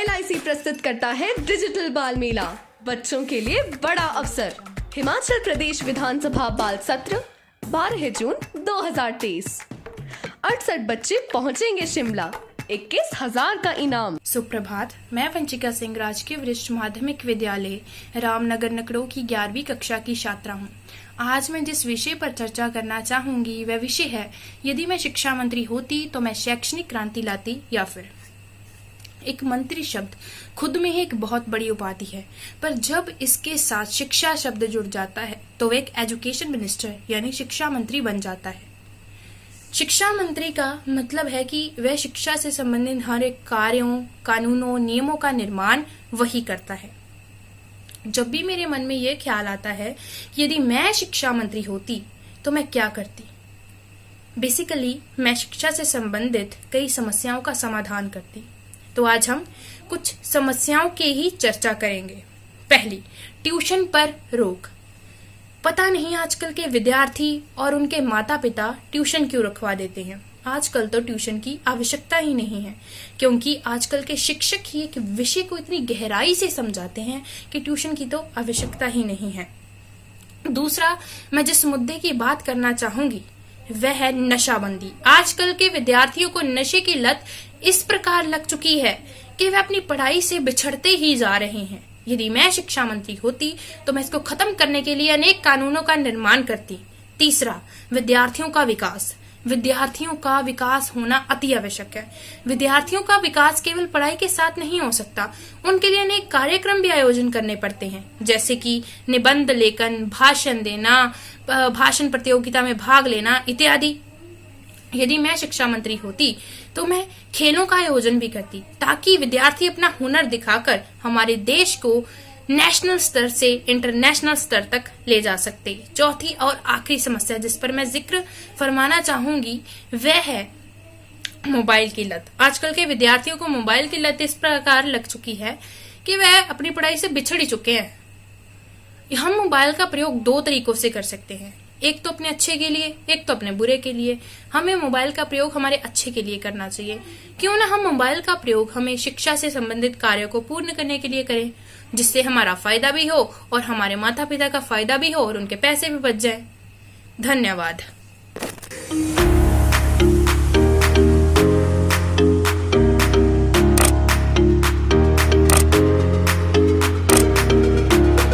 LIC प्रस्तुत करता है डिजिटल बाल मेला, बच्चों के लिए बड़ा अवसर। हिमाचल प्रदेश विधानसभा बाल सत्र 12 जून 2023। 68 बच्चे पहुंचेंगे शिमला, 21,000 का इनाम। सुप्रभात, मैं वंचिका सिंह राजकीय वरिष्ठ माध्यमिक विद्यालय रामनगर नकड़ो की 11वीं कक्षा की छात्रा हूँ। आज मैं जिस विषय पर चर्चा करना चाहूंगी वह विषय है, यदि मैं शिक्षा मंत्री होती तो मैं शैक्षणिक क्रांति लाती या फिर। एक मंत्री शब्द खुद में ही एक बहुत बड़ी उपाधि है, पर जब इसके साथ शिक्षा शब्द जुड़ जाता है तो वह एक एजुकेशन मिनिस्टर यानी शिक्षा मंत्री बन जाता है। शिक्षा मंत्री का मतलब है कि वह शिक्षा से संबंधित हर एक कार्यों, कानूनों, नियमों का निर्माण वही करता है। जब भी मेरे मन में यह ख्याल आता है कि यदि मैं शिक्षा मंत्री होती तो मैं क्या करती, बेसिकली मैं शिक्षा से संबंधित कई समस्याओं का समाधान करती। तो आज हम कुछ समस्याओं के ही चर्चा करेंगे। पहली, ट्यूशन पर रोक। पता नहीं आजकल के विद्यार्थी और उनके माता पिता ट्यूशन क्यों रखवा देते हैं। आजकल तो ट्यूशन की आवश्यकता ही नहीं है, क्योंकि आजकल के शिक्षक ही एक विषय को इतनी गहराई से समझाते हैं कि ट्यूशन की तो आवश्यकता ही नहीं है। दूसरा, मैं जिस मुद्दे की बात करना चाहूंगी वह है नशाबंदी। आजकल के विद्यार्थियों को नशे की लत इस प्रकार लग चुकी है कि वे अपनी पढ़ाई से बिछड़ते ही जा रहे हैं। यदि मैं शिक्षा मंत्री होती तो मैं इसको खत्म करने के लिए अनेक कानूनों का निर्माण करती। तीसरा, विद्यार्थियों का विकास। विद्यार्थियों का विकास होना अति आवश्यक है। विद्यार्थियों का विकास केवल पढ़ाई के साथ नहीं हो सकता, उनके लिए अनेक कार्यक्रम भी आयोजन करने पड़ते हैं, जैसे कि निबंध लेखन, भाषण देना, भाषण प्रतियोगिता में भाग लेना इत्यादि। यदि मैं शिक्षा मंत्री होती तो मैं खेलों का आयोजन भी करती, ताकि विद्यार्थी अपना हुनर दिखाकर हमारे देश को नेशनल स्तर से इंटरनेशनल स्तर तक ले जा सकते। चौथी और आखिरी समस्या जिस पर मैं जिक्र फरमाना चाहूंगी वह है मोबाइल की लत। आजकल के विद्यार्थियों को मोबाइल की लत इस प्रकार लग चुकी है कि वह अपनी पढ़ाई से बिछड़ ही चुके हैं। हम मोबाइल का प्रयोग दो तरीकों से कर सकते हैं, एक तो अपने अच्छे के लिए, एक तो अपने बुरे के लिए। हमें मोबाइल का प्रयोग हमारे अच्छे के लिए करना चाहिए। क्यों ना हम मोबाइल का प्रयोग हमें शिक्षा से संबंधित कार्यों को पूर्ण करने के लिए करें, जिससे हमारा फायदा भी हो और हमारे माता पिता का फायदा भी हो और उनके पैसे भी बच जाए। धन्यवाद।